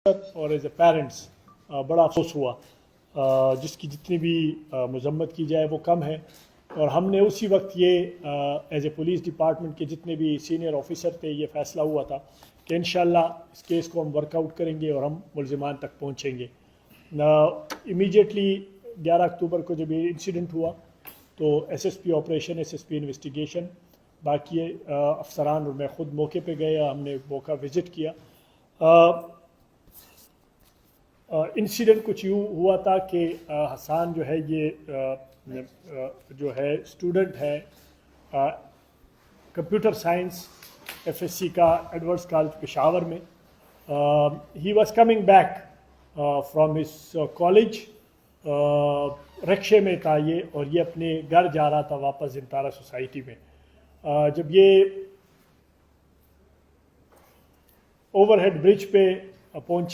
اور as a parents بڑا افسوس ہوا. جس کی جتنی بھی مذمت کی جائے وہ کم ہے. اور ہم نے اسی وقت یہ ایز اے پولیس ڈپارٹمنٹ کے جتنے بھی سینئر آفیسر تھے یہ فیصلہ ہوا تھا کہ انشاءاللہ اس کیس کو ہم ورک آؤٹ کریں گے اور ہم ملزمان تک پہنچیں گے. امیڈیٹلی 11 اکتوبر کو جب یہ انسیڈنٹ ہوا تو S S P operation, S S P investigation, باقی افسران اور میں خود موقع پہ گئے، ہم نے موقع وزٹ کیا. انسیڈنٹ کچھ یوں ہوا تھا کہ حسان جو ہے یہ جو ہے اسٹوڈنٹ ہے computer science F S C کا ایڈورڈ کالج پشاور میں. He was coming back from his college, رکشے میں تھا یہ، اور یہ اپنے گھر جا رہا تھا واپس زنتارا سوسائٹی میں. جب یہ اوور ہیڈ برج پہ پہنچے